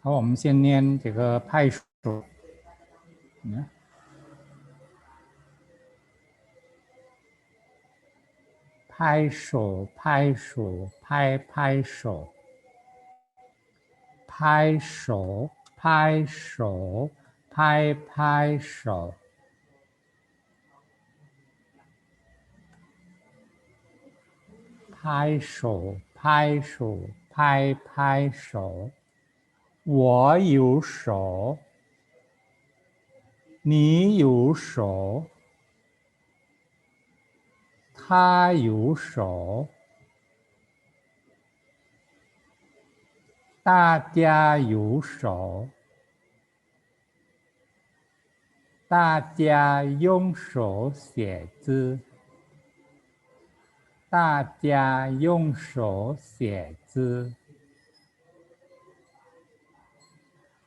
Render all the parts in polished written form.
好，我们先念这个拍手。拍手，拍手，拍拍手，拍手，拍手，拍拍手，拍手，拍手，拍拍手。我有手，你有手，他有手，大家有手，大家用手写字，大家用手写字。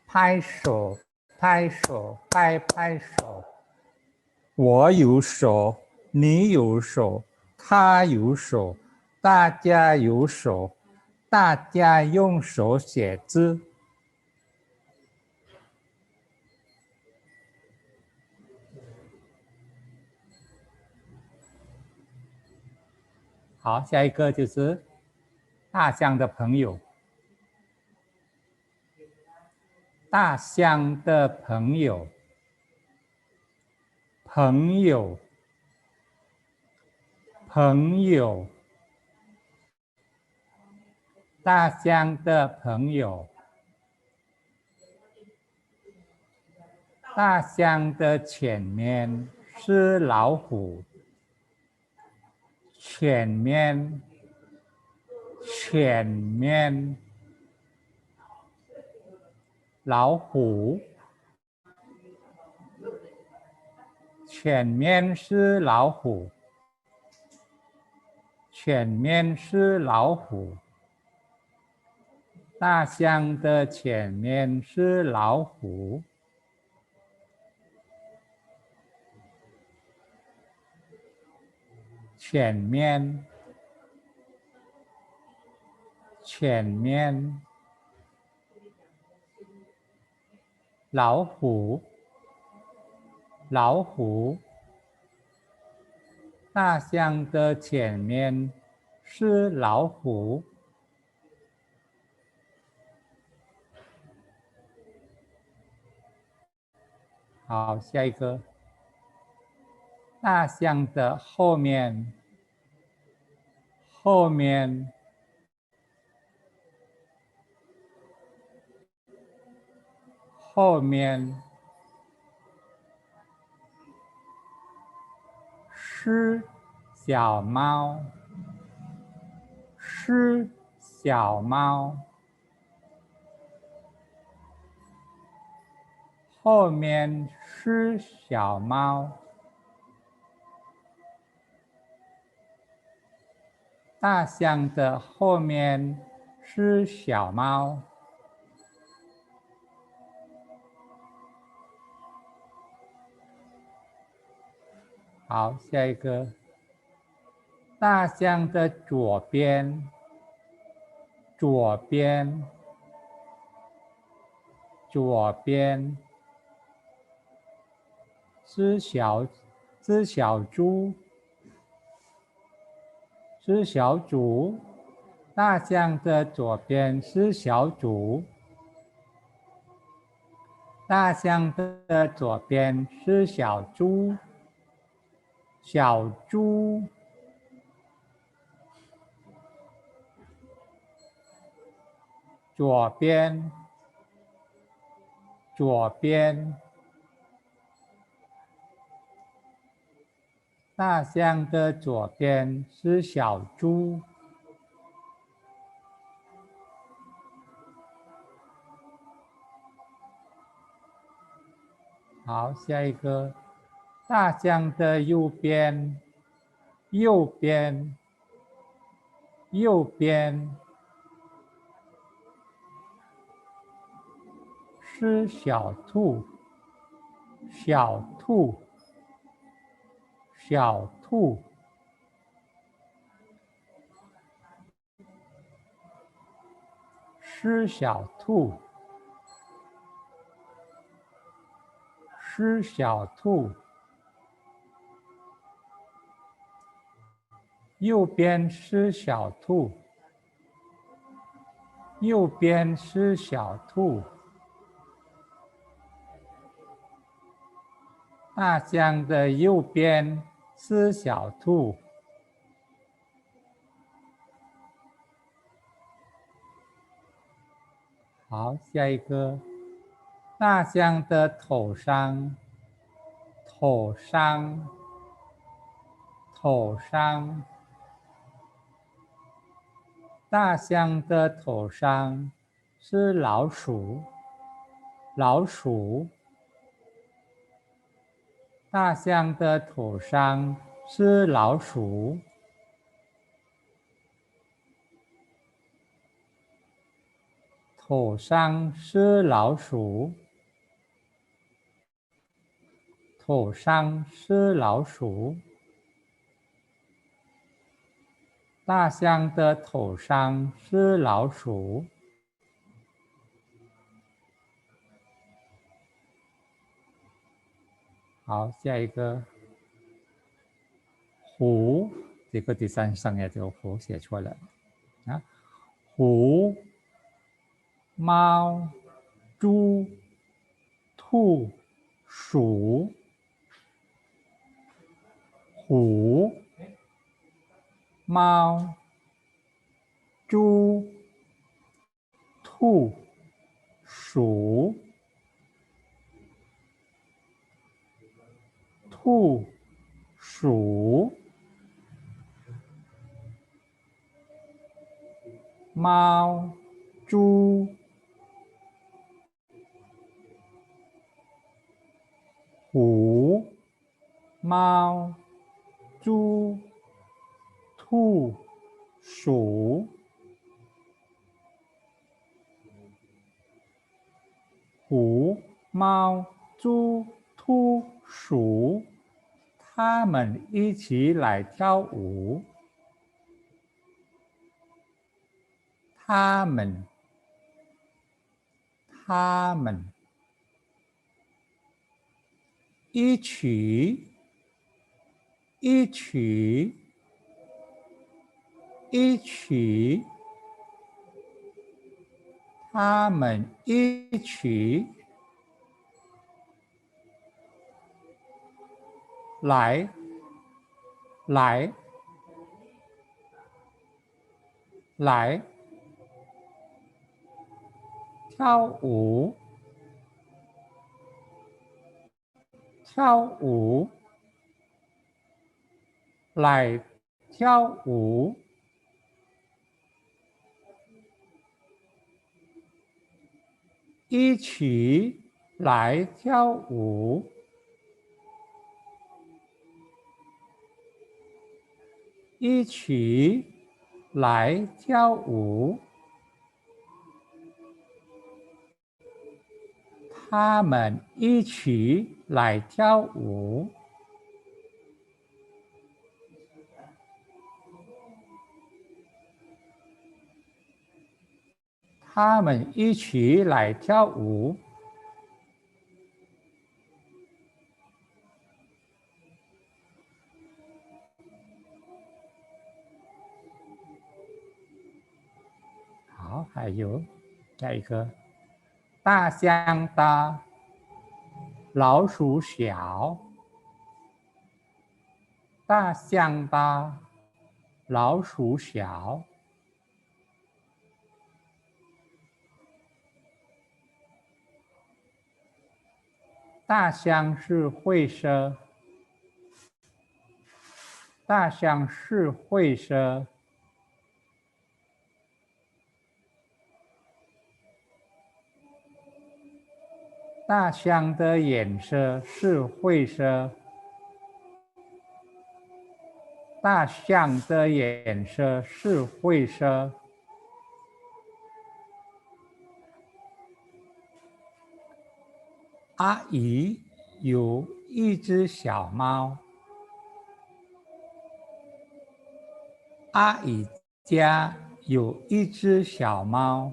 拍手，拍手，拍拍手。我有手，你有手，他有手，大家有手，大家用手写字。好，下一个就是大象的朋友。大象的朋友，朋友，朋友，大象的朋友，大象的前面是老虎，前面，前面，老虎，前面是老虎，前面是老虎，大象的前面是老虎。前面，前面，老虎，老虎，大象的前面是老虎。好，下一个，大象的后面，后面，后面是小猫，是小猫，后面是小猫，大象的后面是小猫。好，下一个，大象的左边，左边，左边是小猪，是小猪，大象的左边是小猪，大象的左边是小猪，小猪，左边，左边，大象的左边是小猪。好，下一个，大象的右边，右边，右边是小兔，小兔，小兔，是小兔，是小兔，右边是小兔，右边是小兔。大象的右边是小兔。好，下一个，大象的头上，头上，头上。大象的头上是老鼠，老鼠。大象的头上是老鼠。头上是老鼠，头上是老鼠。大象的头上是老鼠。好，下一个，虎，这个第三上页这个虎写错了啊，虎、猫、猪、兔、鼠。虎、猫、猪、兔、鼠。兔、鼠、猫、猪、虎、猫、猪、兔、鼠。虎、猫、猪、兔、鼠，他们一起来跳舞。他们一起他们一起来跳舞，来跳舞。一起来跳舞。一起来跳舞。他们一起来跳舞。他们一起来跳舞。好，还有下一个，大象大，老鼠小。大象大，老鼠小。大象是会社，大象是会社。大象的颜色是灰色。大象的颜色是灰色。阿姨有一只小猫。阿姨家有一只小猫。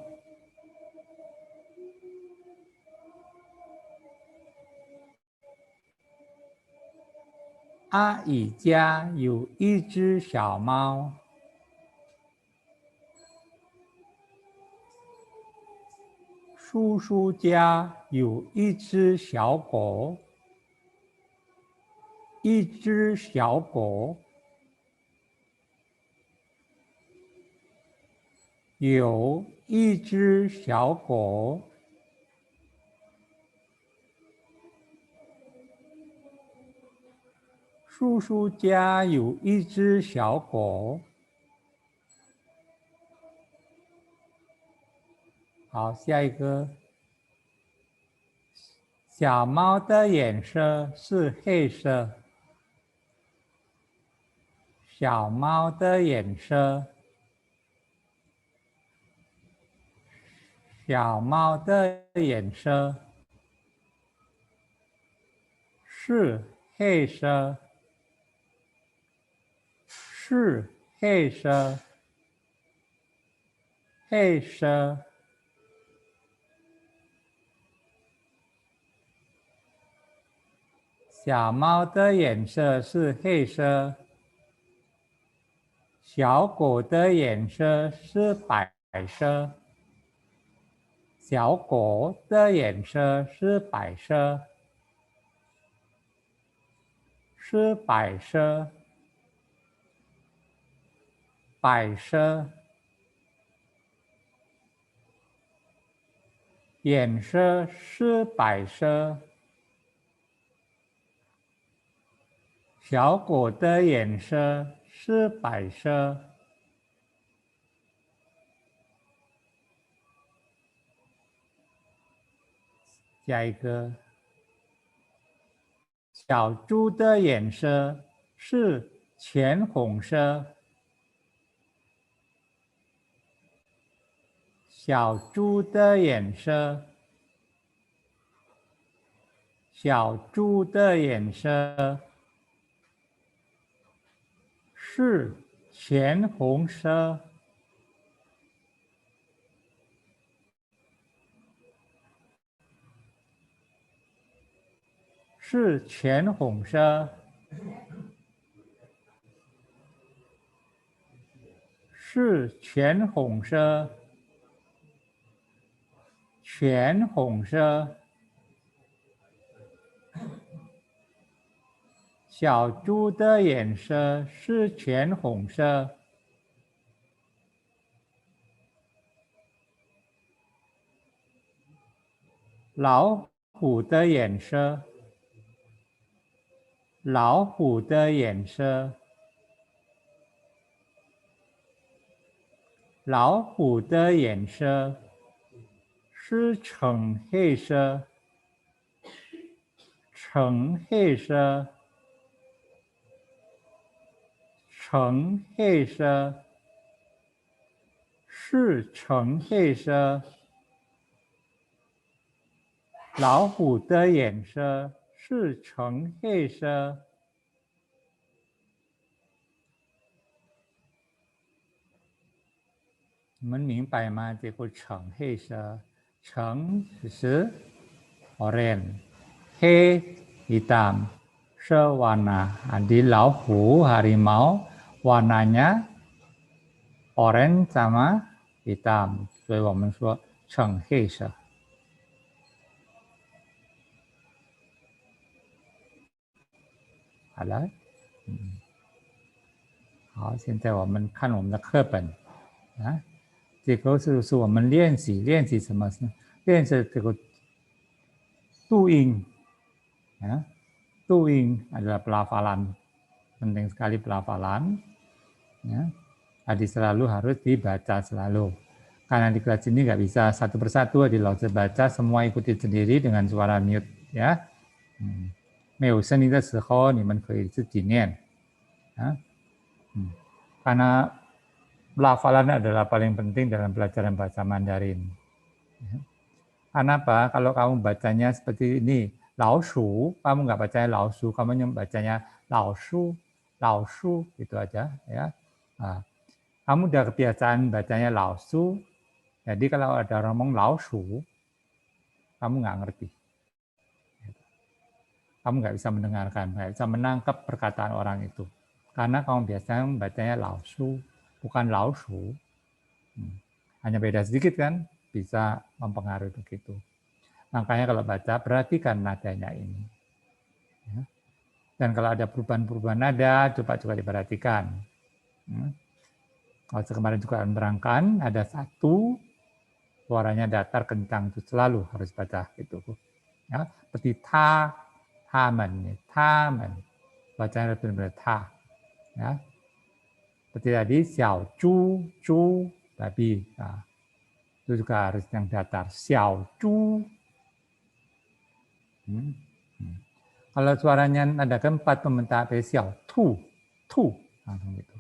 阿姨家有一只小猫。叔叔家有一只小狗。一只小狗。有一只小狗。叔叔家有一只小狗。好，下一个。小猫的颜色是黑色。小猫的颜色。小猫的颜色是黑色。是黑色。黑色。小猫的颜色是黑色。小狗的颜色是白色。小狗的颜色是白色。是白色。白色。颜色是白色。小狗的颜色是白色。下一个。小猪的颜色是浅红色。小猪的颜色。小猪的颜色是浅红色。是浅红色。是浅红色。浅红色。小猪的颜色是浅红色。老虎的颜色。老虎的颜色。老虎的颜色是橙黑色。橙黑色。橙黑色。是橙黑色。老虎的颜色是橙黑色。你们明白吗？这个橙黑色，橙是 orange， 黑 hitam, sewarna. Di labu harimau warnanya orange sama hitam， 所以我们说橙黑色。好了，好，现在我们看我们的课本啊，这个是我们练习什么呢？练习这个读音啊，读音adalah pelafalan, penting sekali pelafalan. Ya, Adi selalu harus dibaca selalu. Karena di kelas ini nggak bisa satu persatu Adi langsung baca, semua ikuti sendiri dengan suara mute ya. 没有声音的时候，你们可以自己念啊。Karena pelafalan adalah paling penting dalam pelajaran bahasa Mandarin. Karena apa? Kalau kamu bacanya seperti ini, laoshu, kamu nggak bacanya laoshu, kamu bacanya laoshu, laoshu, gitu aja ya. Nah, kamu udah kebiasaan bacanya laoshu, jadi kalau ada orang ngomong laoshu, kamu nggak ngerti. kamu nggak bisa mendengarkan, nggak bisa menangkap perkataan orang itu. Karena kamu biasanya membacanya laosu, bukan laosu. Hanya beda sedikit kan, bisa mempengaruhi begitu. Makanya kalau baca, perhatikan nadanya ini. Ya. Dan kalau ada perubahan-perubahan nada, coba juga diperhatikan. Kalau kemarin juga menerangkan, ada satu, suaranya datar kencang, itu selalu harus baca. Gitu. Ya. Seperti ta, tamen, tamen. Bacanya benar-benar ta. Ya. Seperti tadi, xiao chu, chu, babi. Nah, itu juga harus yang datar. Xiao chu. Kalau suaranya nada keempat membentak xiao tu, tu. Langsung gitu.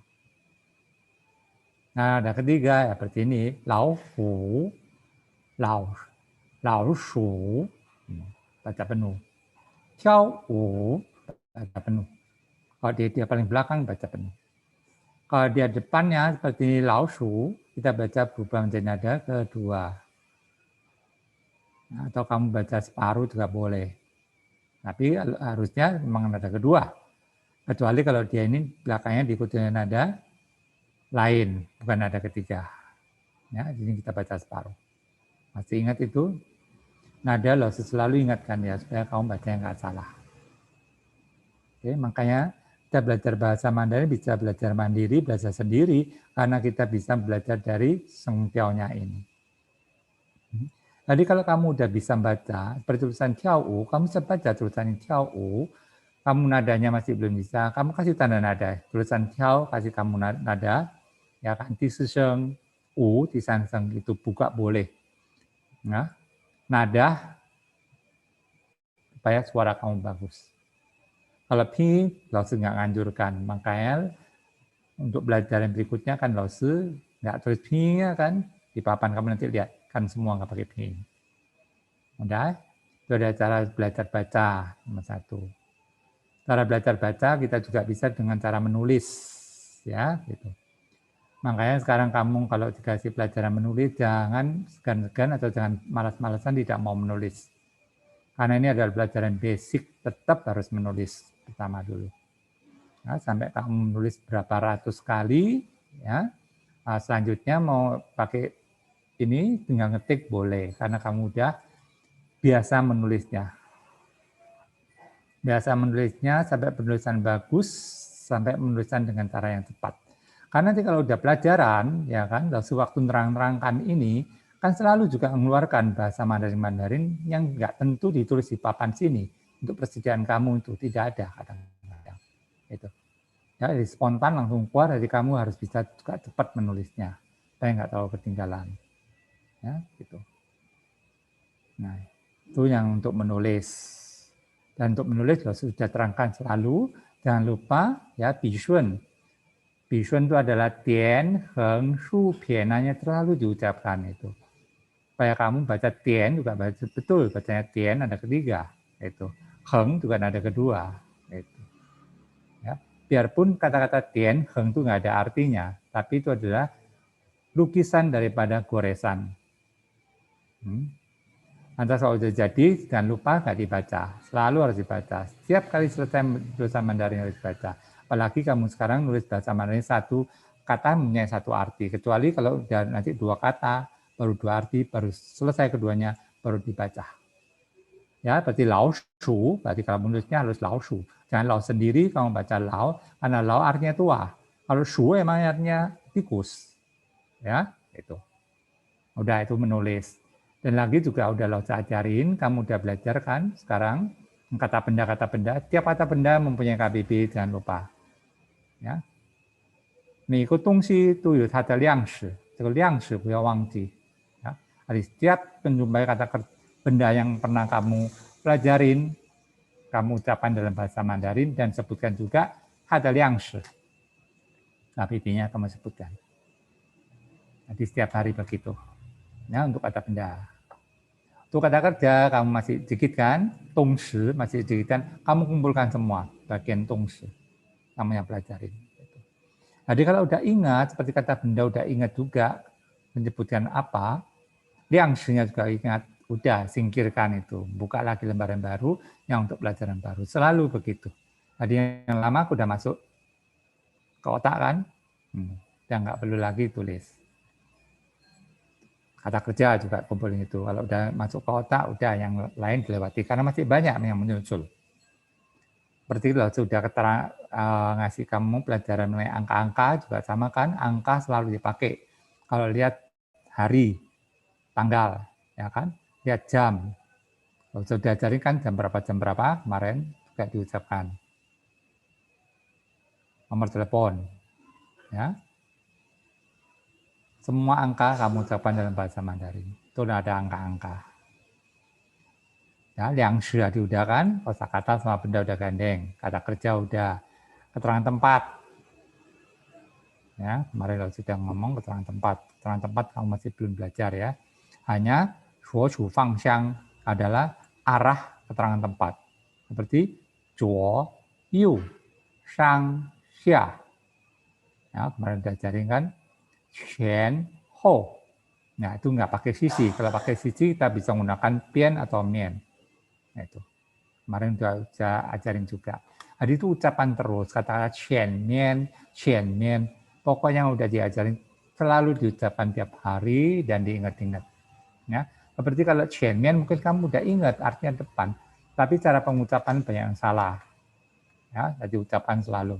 Nah, ada ketiga ya seperti ini, lau hu, lau shu, baca penuh. Xiao wu, baca penuh. Kalau dia paling belakang, baca penuh. Kalau dia depannya seperti lau shu, kita baca berubah menjadi nada kedua. Nah, atau kamu baca separuh juga boleh. Tapi harusnya memang nada kedua. Kecuali kalau dia ini belakangnya diikuti dengan nada lain, bukan nada ketiga. Ya, jadi kita baca separuh. Masih ingat itu? Nada loh selalu ingatkan ya, supaya kamu bacanya nggak salah. Oke, makanya kita belajar bahasa Mandarin bisa belajar mandiri, belajar sendiri, karena kita bisa belajar dari Seng Tiao-nya ini. Jadi kalau kamu udah bisa baca, seperti tulisan Tiao U, kamu bisa baca tulisan Tiao U, kamu nadanya masih belum bisa, kamu kasih tanda nada. Tulisan Tiao kasih kamu nada, ya kan, di seseng U, di sanseng itu buka boleh. Nah, nada supaya suara kamu bagus. Kalau pi, Lao-Tzu nggak nganjurkan. Makanya untuk belajar yang berikutnya kan Lao-Tzu nggak tulis pi-nya kan. Di papan kamu nanti lihat, kan semua nggak pakai pi. Udah, itu ada cara belajar baca, nomor satu. Cara belajar baca kita juga bisa dengan cara menulis. Ya, gitu. Makanya sekarang kamu kalau dikasih pelajaran menulis, jangan segan-segan atau jangan malas-malasan tidak mau menulis. Karena ini adalah pelajaran basic, tetap harus menulis pertama dulu. Nah, sampai kamu menulis berapa ratus kali, ya. Selanjutnya mau pakai ini tinggal ngetik boleh, karena kamu udah biasa menulisnya. Biasa menulisnya sampai penulisan bagus, sampai penulisan dengan cara yang tepat. Karena nanti kalau udah pelajaran, ya kan, sewaktu nerang-nerangkan ini, kan selalu juga mengeluarkan bahasa Mandarin-Mandarin yang nggak tentu ditulis di papan sini. Untuk persediaan kamu itu tidak ada kadang-kadang. Itu. Ya, jadi spontan langsung keluar, jadi kamu harus bisa juga cepat menulisnya. Saya nggak tahu ketinggalan. Ya, gitu. Nah, itu yang untuk menulis. Dan untuk menulis sudah terangkan selalu, jangan lupa ya bishun. Bishun itu adalah tian, heng, shu, piananya terlalu diucapkan itu. Supaya kamu baca tian juga baca betul, bacanya tian ada ketiga, itu. Heng juga ada kedua, itu. Ya. Biarpun kata-kata tian, heng itu nggak ada artinya, tapi itu adalah lukisan daripada goresan. Nanti kalau sudah jadi, jangan lupa nggak dibaca. Selalu harus dibaca. Setiap kali selesai tulisan Mandarin harus dibaca. Apalagi kamu sekarang nulis bahasa Mandarin satu kata mempunyai satu arti. Kecuali kalau udah nanti dua kata, baru dua arti, baru selesai keduanya, baru dibaca. Ya, berarti lao shu, berarti kalau menulisnya harus lao shu. Jangan lao sendiri, kamu baca lao, karena lao artinya tua. Kalau shu emang artinya tikus. Ya, itu. Udah itu menulis. Dan lagi juga udah lo ajarin, kamu udah belajar kan sekarang kata benda. Tiap kata benda mempunyai KBB, jangan lupa. Ya. 每个东西都有它的量式，这个量式不要忘记。Ya. Jadi setiap menjumpai kata benda yang pernah kamu pelajarin, kamu ucapkan dalam bahasa Mandarin dan sebutkan juga ada liang shi. KBB-nya kamu sebutkan. Jadi setiap hari begitu. Ya, untuk kata benda. Untuk kata kerja, kamu masih sedikit kan? Tongshi, masih sedikit kan? Kamu kumpulkan semua bagian tongshi. Kamu yang pelajarin. Jadi kalau udah ingat, seperti kata benda udah ingat juga, menyebutkan apa, liang shi-nya juga ingat, Udah, singkirkan itu. Buka lagi lembaran baru yang untuk pelajaran baru. Selalu begitu. Tadi yang lama udah masuk ke otak kan? Udah nggak perlu lagi tulis. Kata kerja juga kumpulin itu. Kalau udah masuk ke otak, udah yang lain dilewati. Karena masih banyak yang menyusul. Seperti itu sudah ngasih kamu pelajaran mengenai angka-angka juga sama kan, angka selalu dipakai. Kalau lihat hari, tanggal, ya kan, lihat jam. Kalau sudah diajarin kan jam berapa kemarin juga diucapkan. Nomor telepon, ya. Semua angka kamu ucapkan dalam bahasa Mandarin. Itu ada angka-angka. Ya, yang sudah diudahkan, kosakata sama benda udah gandeng, kata kerja udah, keterangan tempat. Ya, kemarinเราsudah ngomong keterangan tempat kamu masih belum belajar ya. Hanya shuo chu fang xiang adalah arah keterangan tempat. Seperti zuo, yu, shang, xia. Ya, kemarin udah ajarin kan, qian, ho. Nah, itu nggak pakai sisi. Kalau pakai sisi kita bisa menggunakan pian atau mian. Nah, itu. Kemarin udah ajarin juga. Jadi itu ucapan terus, kata-kata qian mian. Pokoknya udah diajarin selalu diucapkan tiap hari dan diingat-ingat. Ya, seperti kalau qian mian mungkin kamu udah ingat artinya depan, tapi cara pengucapan banyak yang salah. Ya, jadi ucapan selalu.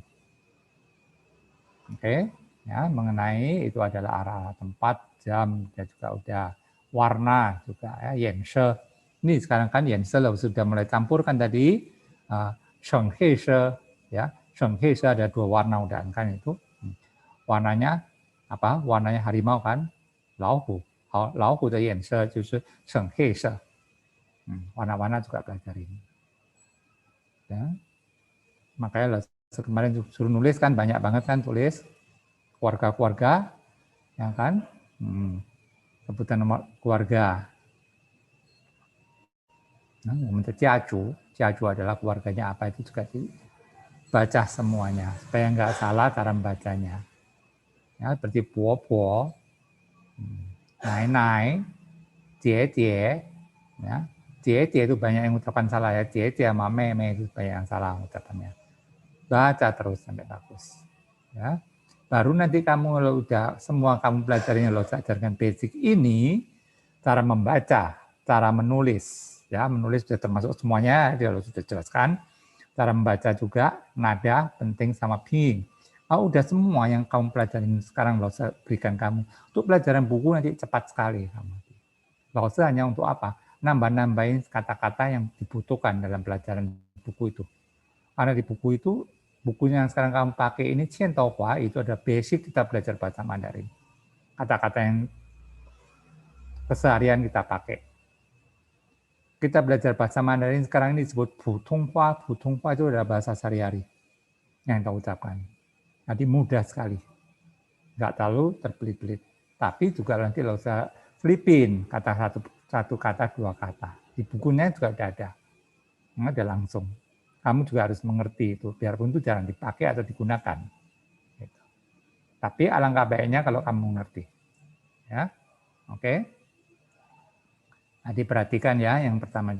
Oke, ya mengenai itu adalah arah tempat, jam, dan juga udah warna juga ya, yense. Ini sekarang kan yense sudah mulai campurkan tadi, sheng he she, ya, sheng he she ada 2 warna udah kan itu. Warnanya apa? Warnanya harimau kan, laohu. Laohu de yense justru sheng he she. Warna-warna juga pelajarin. Ya. Makanya kemarin suruh nulis kan banyak banget kan tulis keluarga-keluarga, ya kan? Sebutan nomor keluarga. Nah, jiaju adalah keluarganya apa itu juga dibaca semuanya supaya nggak salah cara membacanya. Ya, seperti puo, nai, jie, ya. Jie itu banyak yang ucapan salah ya. Jie sama meme itu banyak yang salah ucapannya. Baca terus sampai bagus. Ya. Baru nanti kamu kalau udah semua kamu pelajarinya lo ajarkan basic ini, cara membaca, cara menulis, ya menulis sudah termasuk semuanya, dia lo sudah jelaskan. Cara membaca juga, nada penting sama ping. Oh, udah semua yang kamu pelajarin sekarang lo berikan kamu. Untuk pelajaran buku nanti cepat sekali kamu. Lo hanya untuk apa? Nambah-nambahin kata-kata yang dibutuhkan dalam pelajaran buku itu. Karena di buku itu bukunya yang sekarang kamu pakai ini Qian Tao Hua itu ada basic kita belajar bahasa Mandarin. Kata-kata yang keseharian kita pakai. Kita belajar bahasa Mandarin sekarang ini disebut Putong Hua itu adalah bahasa sehari-hari yang kita ucapkan. Jadi mudah sekali. Nggak terlalu terbelit-belit. Tapi juga nanti lo usah selipin kata satu kata, 2 kata. Di bukunya juga ada. Ada langsung. Kamu juga harus mengerti itu, biarpun itu jarang dipakai atau digunakan. Gitu. Tapi alangkah baiknya kalau kamu mengerti. Ya, oke. Nah, diperhatikan ya yang pertama.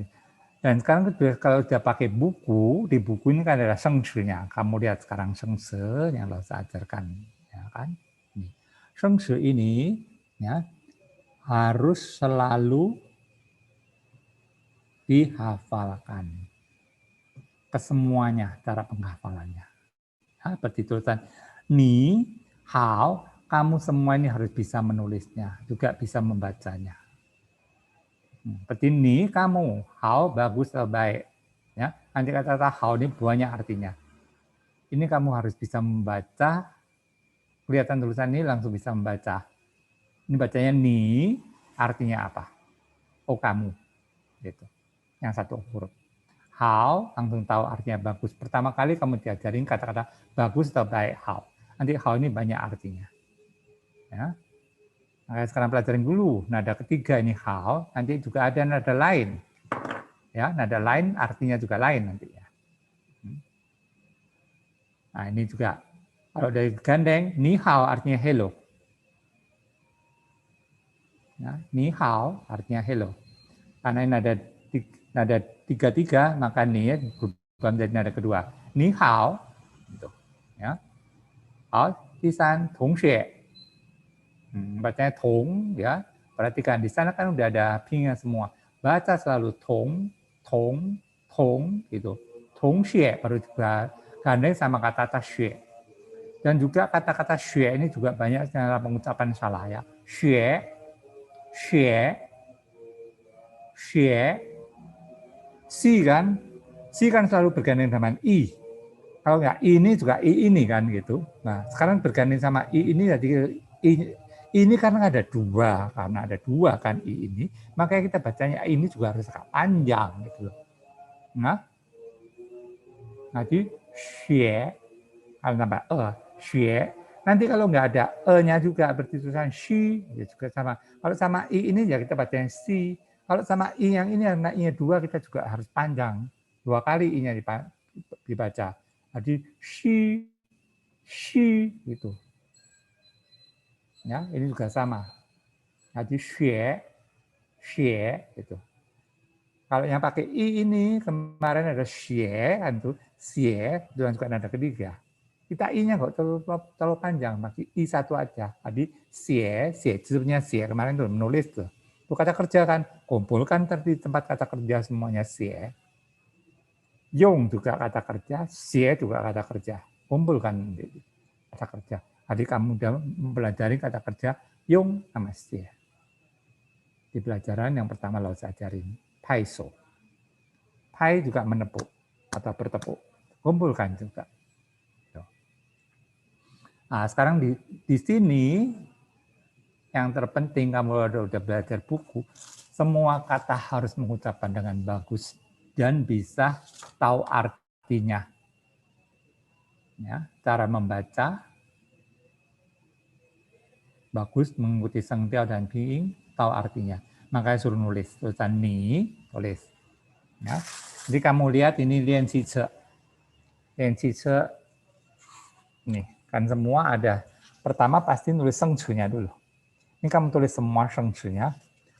Dan sekarang kalau sudah pakai buku, di buku ini kan ada shengshi-nya. Kamu lihat sekarang shengshi yang lo ajarkan. Ya kan? Shengshi ini ya, harus selalu dihafalkan. Kesemuanya cara penghafalannya. Seperti tulisan ni, hao, kamu semua ini harus bisa menulisnya, juga bisa membacanya. Seperti ni, kamu, hao, bagus atau baik. Ya, nanti kata-kata hao ini banyak artinya. Ini kamu harus bisa membaca, kelihatan tulisan ini langsung bisa membaca. Ini bacanya ni, artinya apa? Oh kamu, gitu. Yang satu huruf. Hao, langsung tahu artinya bagus. Pertama kali kamu diajarin kata-kata bagus atau baik, hao. Nanti hao ini banyak artinya. Ya. Nah, sekarang pelajarin dulu nada ketiga ini hao, nanti juga ada nada lain. Ya, nada lain artinya juga lain nanti ya. Nah, ini juga kalau dari gandeng, ni hao artinya hello. Ya, ni hao artinya hello. Karena ini nada tiga, maka ni berubah menjadi nada kedua. Ni hao, gitu. Ya. Hao, tisan, tongxue. Bacanya tong, ya. Perhatikan di sana kan udah ada pingnya semua. Baca selalu tong, gitu. Tongxue baru digandeng sama kata-kata xue. Dan juga kata-kata xue ini juga banyak cara pengucapan salah ya. Xue, si kan selalu bergandeng dengan i. Kalau nggak ini juga i ini kan gitu. Nah sekarang bergandeng sama i ini jadi ini karena ada dua kan i ini, makanya kita bacanya ini juga harus agak panjang gitu loh. Nah, nanti xue kalau tambah xue. Nanti kalau nggak ada e-nya juga berarti tulisan shi, ya juga sama. Kalau sama i ini ya kita bacanya si. Kalau sama i yang ini karena i-nya dua kita juga harus panjang. Dua kali i-nya dibaca. Jadi shi gitu. Ya, ini juga sama. Jadi xue gitu. Kalau yang pakai i ini kemarin ada xie, itu xie, itu juga nada ketiga. Kita i-nya nggak terlalu panjang, masih i satu aja. Tadi xie sebenarnya xie kemarin tuh menulis tuh. Itu kata kerja kan, kumpulkan di tempat kata kerja semuanya xie. Yong juga kata kerja, xie juga kata kerja. Kumpulkan kata kerja. Tadi kamu udah mempelajari kata kerja yong sama xie. Di pelajaran yang pertama lo ajarin, paiso. Pai juga menepuk atau bertepuk. Kumpulkan juga. Nah, sekarang di sini yang terpenting kamu udah belajar buku, semua kata harus mengucapkan dengan bagus dan bisa tahu artinya. Ya, cara membaca bagus mengikuti sengtiao dan pinyin, tahu artinya. Makanya suruh nulis tulisan ni, tulis. Ya. Jadi kamu lihat ini lian cice. Lian cice nih, kan semua ada. Pertama pasti nulis sengcunya dulu. Ini kamu tulis semua sengcunya.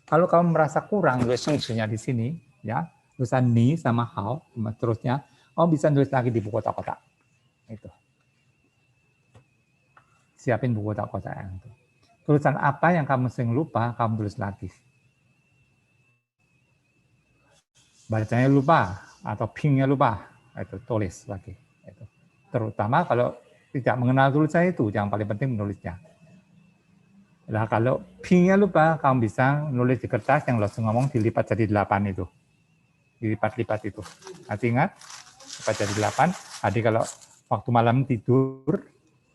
Kalau kamu merasa kurang nulis sengcunya di sini, ya, tulisan ni sama hao, terusnya, kamu bisa nulis lagi di buku kotak-kotak. Itu. Siapin buku kotak-kotak yang itu. Tulisan apa yang kamu sering lupa, kamu tulis lagi. Bacanya lupa atau pingnya lupa, itu tulis lagi. Itu. Terutama kalau tidak mengenal tulisan itu, yang paling penting menulisnya. Nah, kalau pingnya lupa, kamu bisa nulis di kertas yang langsung ngomong dilipat jadi 8 itu. Dilipat-lipat itu. Nanti ingat, lipat jadi 8. Jadi kalau waktu malam tidur,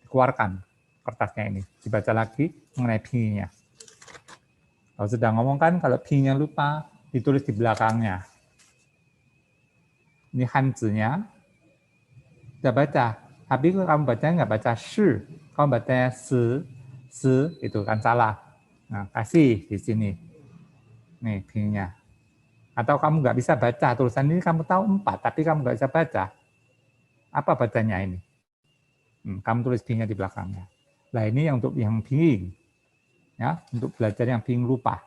dikeluarkan kertasnya ini. Dibaca lagi mengenai pingnya. Kalau sudah ngomong kan, kalau pingnya lupa, ditulis di belakangnya. Ini hanzinya, sudah baca. Tapi kalau kamu bacanya nggak baca shi, kamu bacanya si, itu kan salah. Nah, kasih di sini. Nih, pingnya. Atau kamu nggak bisa baca, tulisan ini kamu tahu 4, tapi kamu nggak bisa baca. Apa bacanya ini? Kamu tulis pingnya di belakangnya. Nah, ini yang untuk yang ping. Ya, untuk belajar yang ping lupa.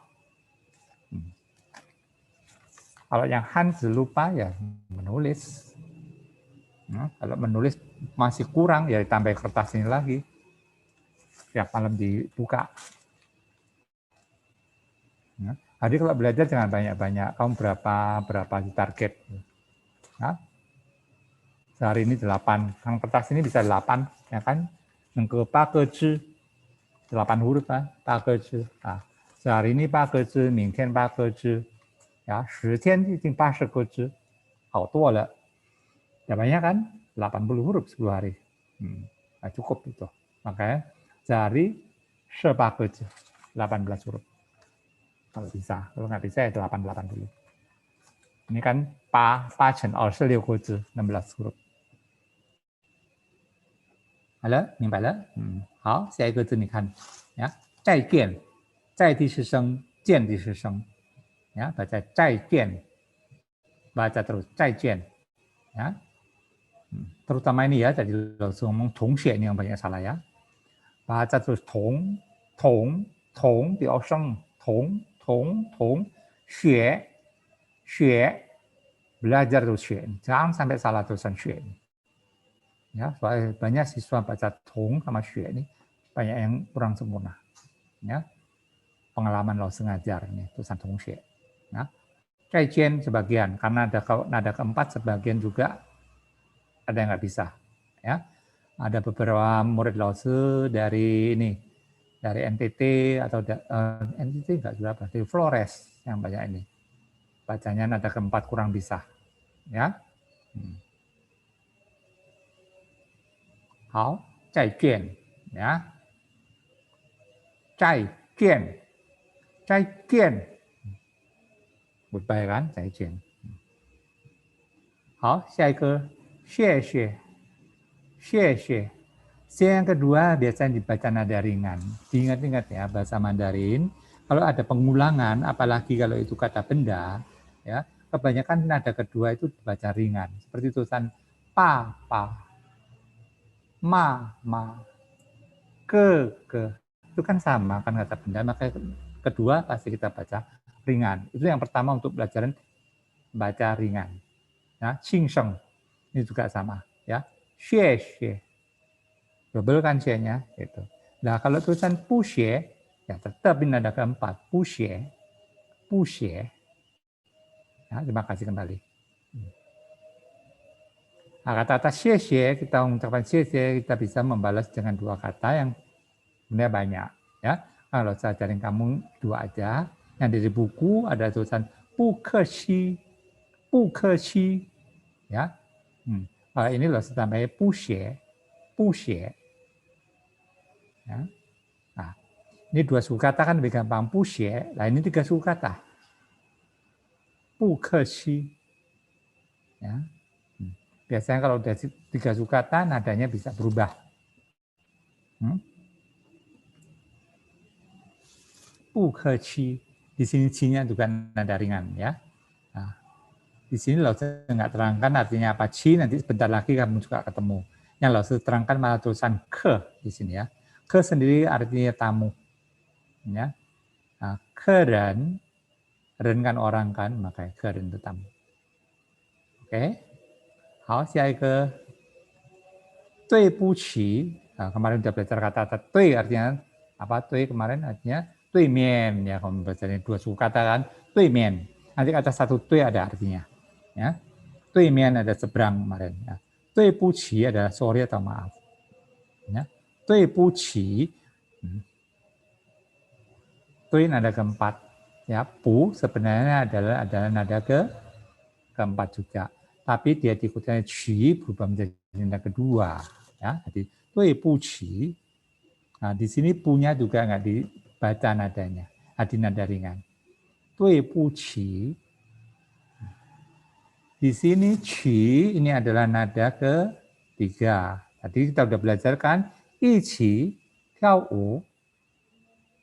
Kalau yang Hans lupa ya menulis. Nah, kalau menulis masih kurang ya ditambah kertas ini lagi. Tiap malam dibuka. Nah, jadi kalau belajar jangan banyak-banyak. Kamu berapa target. Nah, sehari ini 8. Yang kertas ini bisa 8, ya kan? Yang ke 8 huruf kan? 8 ah. Sehari ini 8 明天8ya, 10天已经80个字，好多了。Ya banyak kan? 80 huruf 10 hari. Nah, cukup itu. Makanya sehari 18 个字, 18 huruf. Kalau bisa. Kalau nggak bisa ya 88 dulu. Ini kan 8乘26个字, 16 huruf. 好了，明白了。好，下一个字你看呀，再见，在地是生，见地是生。Ya, baca 再见, baca terus 再见, ya. Terutama ini ya, tadi langsung ngomong 同学 ini yang banyak salah ya. Baca terus 同 di oseng, 同 学 Xue, belajar tuh xue. Jangan sampai salah tulisan xue. Ya, soalnya banyak siswa baca tong sama xue ini banyak yang kurang sempurna. Ya, pengalaman lo sengajar ini tulisan tong xue. Ya, zaijian sebagian karena ada nada keempat sebagian juga ada yang nggak bisa. Ya, ada beberapa murid Lause dari ini, dari NTT atau NTT nggak berapa, dari Flores yang banyak ini. Bacanya nada keempat kurang bisa. Ya. Hao, zaijian. Ya. Zaijian. Zaijian. Goodbye kan, zaijian. Hao, 下一个谢谢. 谢谢. Yang kedua biasanya dibaca nada ringan. Diingat-ingat ya bahasa Mandarin. Kalau ada pengulangan, apalagi kalau itu kata benda, ya kebanyakan nada kedua itu dibaca ringan. Seperti tulisan pa, ma, ke. Itu kan sama kan kata benda, maka kedua pasti kita baca ringan. Itu yang pertama untuk pelajaran baca ringan. Ya, xing ini juga sama. Ya, xie. Double kan C-nya gitu. Nah, kalau tulisan puxie ya tetap ini nada keempat, puxie. Ya, terima kasih kembali. Nah, kata-kata xie kita mengucapkan xie kita bisa membalas dengan dua kata yang sebenarnya banyak ya. Kalau saya ajarin kamu dua aja, yang dari buku ada tulisan bukeshi, ya. Kalau ini loh tambahnya puxie. Ya. Nah, ini dua suku kata kan lebih gampang puxie. Nah, ini tiga suku kata. Bukeshi. Ya. Biasanya kalau udah tiga suku kata nadanya bisa berubah. Bukeshi. Di sini C-nya juga nada ringan ya. Nah, di sini lo nggak terangkan artinya apa ci, nanti sebentar lagi kamu juga ketemu. Yang lo terangkan malah tulisan ke di sini ya. Ke sendiri artinya tamu. Ya. Nah, keren kan orang kan, makanya keren itu tamu. Oke. Hao, 下一个 对不起. Nah, kemarin sudah belajar kata-kata tui artinya apa? Tui kemarin artinya tui mian ya, kalau belajar dua suku kata kan, tui mian. Nanti kata satu tui ada artinya. Ya. Tui mian ada seberang kemarin ya. Tui puci adalah sorry atau maaf. Ya. Tui puci. Tui nada keempat. Ya, pu sebenarnya adalah nada keempat juga. Tapi dia diikutkan ci berubah menjadi nada kedua. Ya, jadi tui puci. Nah, di sini punya juga nggak dibaca nadanya, di nada ringan. Tui puci. Di sini ci ini adalah nada ketiga. Tadi kita sudah belajar kan, ichi tiao wu,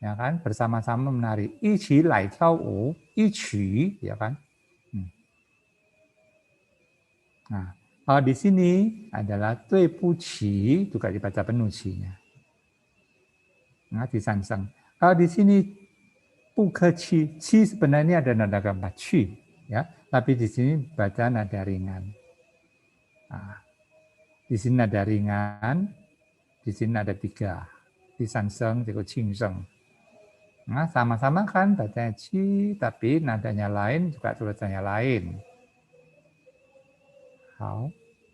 ya kan, bersama-sama menari. Ichi lai tiao wu, ichi, ya kan. Nah, kalau di sini adalah tui puci, juga dibaca penuh ci-nya. Nah, disanseng. Kalau di sini bukechi, ci sebenarnya ada nada keempat ci, ya, tapi di sini baca nada ringan. Nah, di sini nada ringan, di sini ada tiga, disanseng, juga cingseng. Nah, sama-sama kan bacanya ci, tapi nadanya lain, juga tulisannya lain. Hao,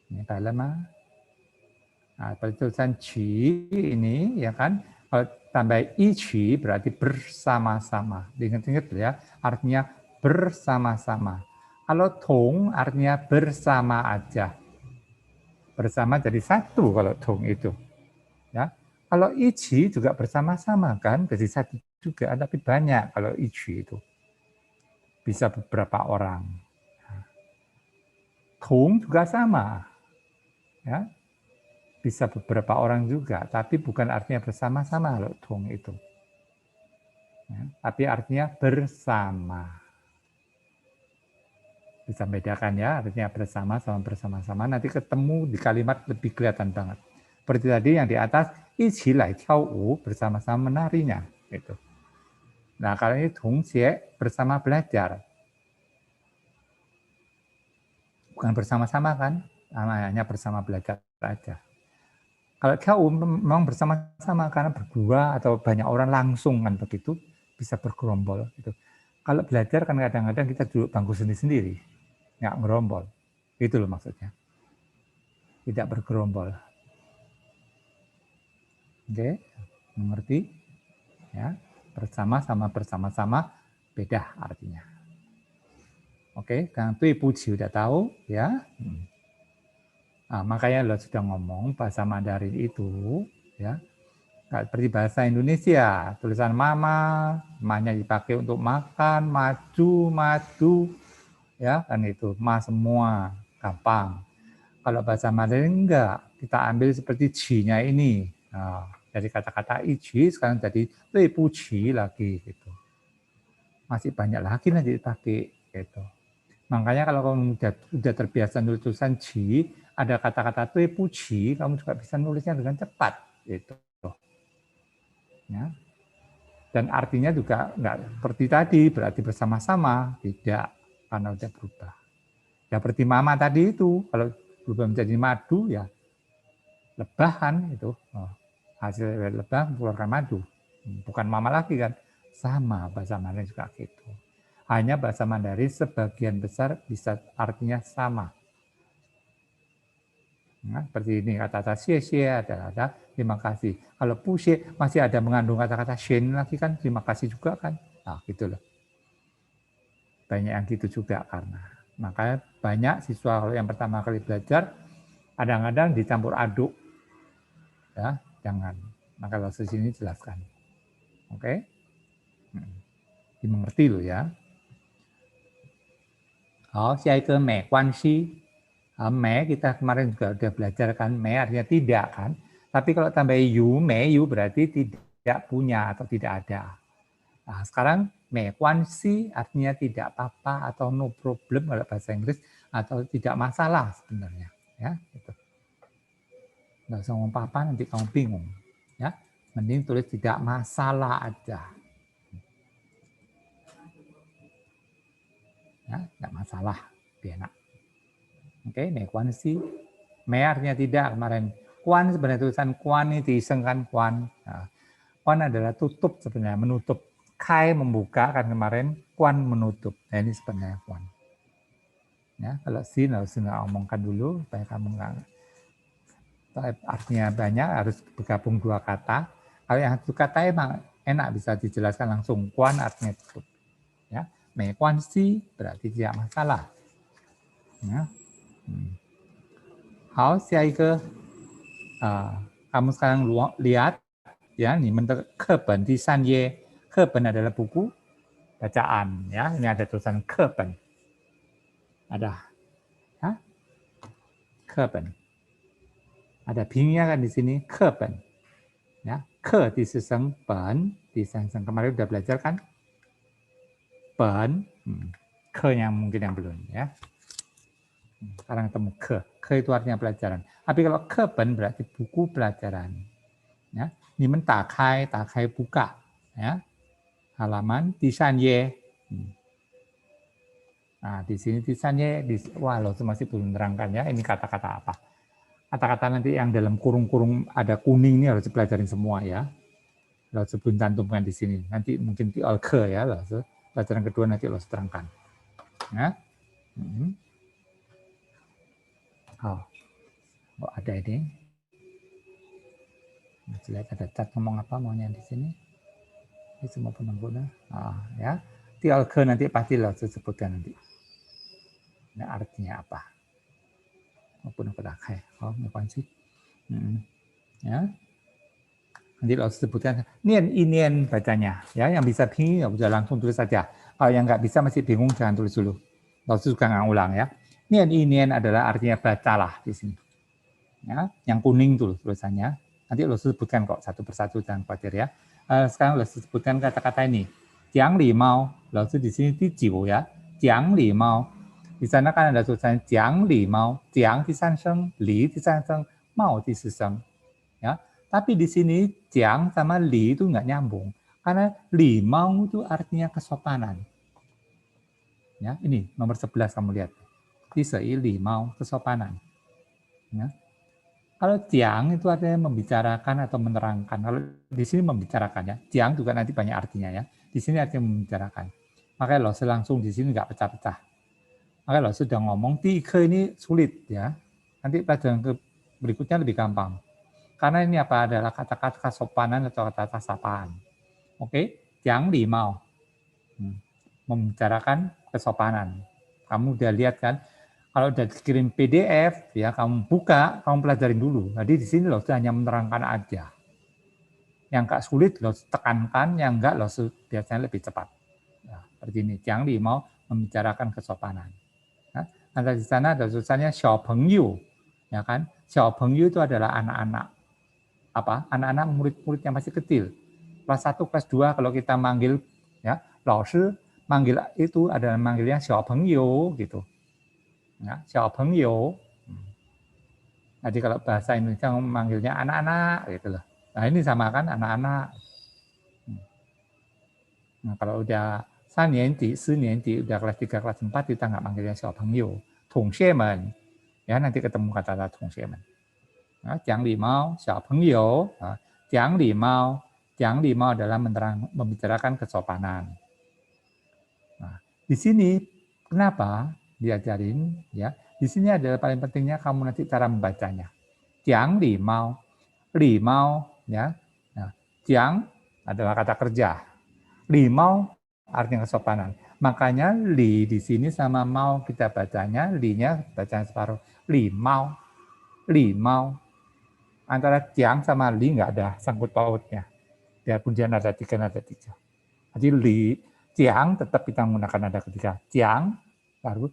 ini dalam. Nah, tulisan ci ini, ya kan, kalau tambah ichi berarti bersama-sama. Ingat-ingat ya, artinya bersama-sama. Kalau tong artinya bersama aja. Bersama jadi satu kalau tong itu. Ya. Kalau ichi juga bersama-sama kan, jadi satu juga, tapi banyak kalau ichi itu. Bisa beberapa orang. Tong juga sama. Ya. Bisa beberapa orang juga, tapi bukan artinya bersama-sama kalau tong itu. Ya, tapi artinya bersama. Bisa bedakan ya, artinya bersama sama bersama-sama. Nanti ketemu di kalimat lebih kelihatan banget. Seperti tadi yang di atas, ichi lai tiao wu, bersama-sama menarinya. Gitu. Nah, kalau ini tongxie bersama belajar. bukan bersama-sama kan, hanya bersama belajar aja. Kalau kau memang bersama-sama karena berdua atau banyak orang langsung kan begitu, bisa bergerombol gitu. Kalau belajar kan kadang-kadang kita duduk bangku sendiri-sendiri, nggak ngerombol. Itu loh maksudnya. Tidak bergerombol. Oke, mengerti? Ya, bersama-sama beda artinya. Oke, Kang Tui Puji udah tahu ya. Nah, makanya lo sudah ngomong bahasa Mandarin itu ya, seperti bahasa Indonesia, tulisan mama, mamanya dipakai untuk makan, madu, ya kan itu, ma semua, gampang. Kalau bahasa Mandarin enggak, kita ambil seperti ji-nya ini. Nah, dari kata-kata iji sekarang jadi puji lagi gitu. Masih banyak lagi nanti dipakai gitu. Makanya kalau kamu udah terbiasa nulis tulisan ji, ada kata-kata puji, kamu juga bisa nulisnya dengan cepat gitu. Ya. Dan artinya juga enggak seperti tadi, berarti bersama-sama, tidak, karena udah berubah. Ya seperti mama tadi itu, kalau berubah menjadi madu, ya lebahan itu. Hasil lebah mengeluarkan madu. Bukan mama lagi kan, sama bahasa Mandarin juga gitu. Hanya bahasa Mandarin sebagian besar bisa artinya sama. Nah, seperti ini kata-kata xie ada terima kasih. Kalau puxie masih ada mengandung kata-kata shen lagi kan terima kasih juga kan. Nah, gitu loh. Banyak yang gitu juga karena makanya banyak siswa kalau yang pertama kali belajar kadang-kadang dicampur aduk. Ya, jangan. Maka kalau di sini jelaskan. Oke? Dimengerti loh ya. Oh, ke me kuanxi. Me kita kemarin juga udah belajar kan, me artinya tidak kan. Tapi kalau tambah yu, me yu berarti tidak punya atau tidak ada. Nah, sekarang me kuanxi artinya tidak apa-apa atau no problem kalau bahasa Inggris atau tidak masalah sebenarnya. Ya, gitu. Nggak usah ngomong apa-apa nanti kamu bingung. Ya, mending tulis tidak masalah aja. Ya, nggak masalah, lebih enak. Oke, me kuanxi. Me artinya tidak kemarin. Kuan sebenarnya tulisan kuan ini diisengkan kuan. Nah, kuan adalah tutup sebenarnya, menutup. Kai membuka kan kemarin, kuan menutup. Nah, ini sebenarnya kuan. Ya, kalau sin harus nggak omongkan dulu supaya kamu nggak artinya banyak harus bergabung dua kata. Kalau yang satu kata emang enak bisa dijelaskan langsung. Kuan artinya tutup. Ya, me kuan si berarti tidak masalah. Ya. Hao, kamu sekarang lihat ya, ini menurut kepen di Sanye. Kepen adalah buku bacaan ya. Ini ada tulisan kepen. Ada ya, kepen. Ada pingnya kan di sini kepen. Ya, ke di seseng pen, di seseng kemarin udah belajar kan? Pen, ke yang mungkin yang belum ya. Sekarang ketemu ke itu artinya pelajaran. Tapi kalau kepen berarti buku pelajaran. Ya, ini takai buka ya. Halaman Tisanye. Nah, di sini Tisanye, wah lo masih belum menerangkan ya, ini kata-kata apa. Kata-kata nanti yang dalam kurung-kurung ada kuning ini harus dipelajarin semua ya. Lo sebut cantumkan di sini. Nanti mungkin di ke ya, lo pelajaran kedua nanti lo terangkan. Ya. Oh, ada ini. Lihat ada cat ngomong apa maunya di sini. Ini semua pengguna. Ya. Di ke nanti pasti lo sebutkan nanti. Nah, artinya apa? Maupun pakai. Oh, apa sih? Ya. Nanti lo sebutkan nian bacanya. Ya, yang bisa bingung ya udah langsung tulis saja. Kalau yang nggak bisa masih bingung jangan tulis dulu. Lo juga nggak ulang ya. Nian adalah artinya bacalah di sini. Ya, yang kuning tuh tulisannya. Nanti lo sebutkan kok satu persatu jangan khawatir ya. Sekarang lo sebutkan kata-kata ini. Jiang li mau, lo di sini di jiu ya. Jiang li mau. Di sana kan ada tulisan jiang li mau, jiang di sanseng, li di sanseng, mau di seseng. Ya, tapi di sini jiang sama li itu nggak nyambung. Karena li mau itu artinya kesopanan. Ya, ini nomor 11 kamu lihat. disei limau, kesopanan. Ya. Kalau jiang itu artinya membicarakan atau menerangkan. Kalau di sini membicarakan ya. Jiang juga nanti banyak artinya ya. Di sini artinya membicarakan. Makanya Laosu langsung di sini nggak pecah-pecah. Makanya Laosu sudah ngomong tiga ini sulit ya. Nanti pelajaran berikutnya lebih gampang. Karena ini apa adalah kata-kata kesopanan atau kata-kata sapaan. Oke, jiang limau. Membicarakan kesopanan. Kamu udah lihat kan? Kalau udah dikirim PDF, ya kamu buka, kamu pelajarin dulu. Jadi di sini loh hanya menerangkan aja. Yang nggak sulit loh tekankan, yang enggak loh biasanya lebih cepat. Nah, seperti ini, Jiang Li mau membicarakan kesopanan. Nah, ada di sana ada tulisannya xiao pengyu, ya kan? Xiao pengyu itu adalah anak-anak. Apa? Anak-anak murid-murid yang masih kecil. Kelas 1, kelas 2 kalau kita manggil ya, lao shi manggil itu adalah manggilnya xiao pengyu gitu. Ya, xiao pengyu. Jadi kalau bahasa Indonesia memanggilnya anak-anak gitu loh. Nah ini sama kan anak-anak. Nah kalau udah 3年级、4年级, udah kelas 3, kelas 4 kita nggak manggilnya xiao pengyu. Tongxiemen. Ya nanti ketemu kata-kata tongxiemen. Nah, jiang limau, xiao pengyu. Nah, jiang limau. Jiang limau adalah membicarakan kesopanan. Nah, di sini kenapa diajarin ya? Di sini adalah paling pentingnya kamu nanti cara membacanya. Jiang limau, limau ya. Nah, jiang adalah kata kerja. Limau artinya kesopanan. Makanya li di sini sama mau kita bacanya, li-nya bacanya separuh. Limau, limau. Antara jiang sama li nggak ada sangkut pautnya. Biarpun dia nada 3, nada 3. Jadi li, jiang tetap kita menggunakan nada ketiga. Jiang, baru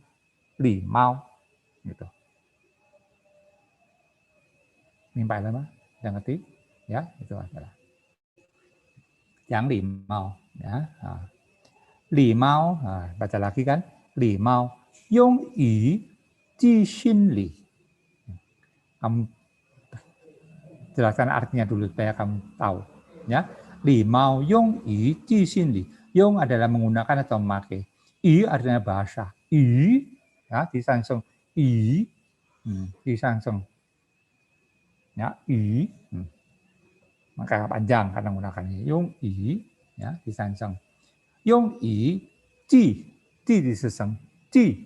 limau. Gitu. Nimpai lama, udah ngerti? Ya, itu adalah. Jiang limau. Ya. Nah. Limau, nah, baca lagi kan? Limau, yong yu ji xin li. Kamu jelaskan artinya dulu supaya kamu tahu. Ya, limau yong yu ji xin li. Yong adalah menggunakan atau memakai. Yu artinya bahasa. Yu, ya, disansung. Yu, disansung. Ya, yu. Maka panjang karena menggunakannya. Yong yu, ya, disansung. Yong yu ji, ji diseseng. Ji,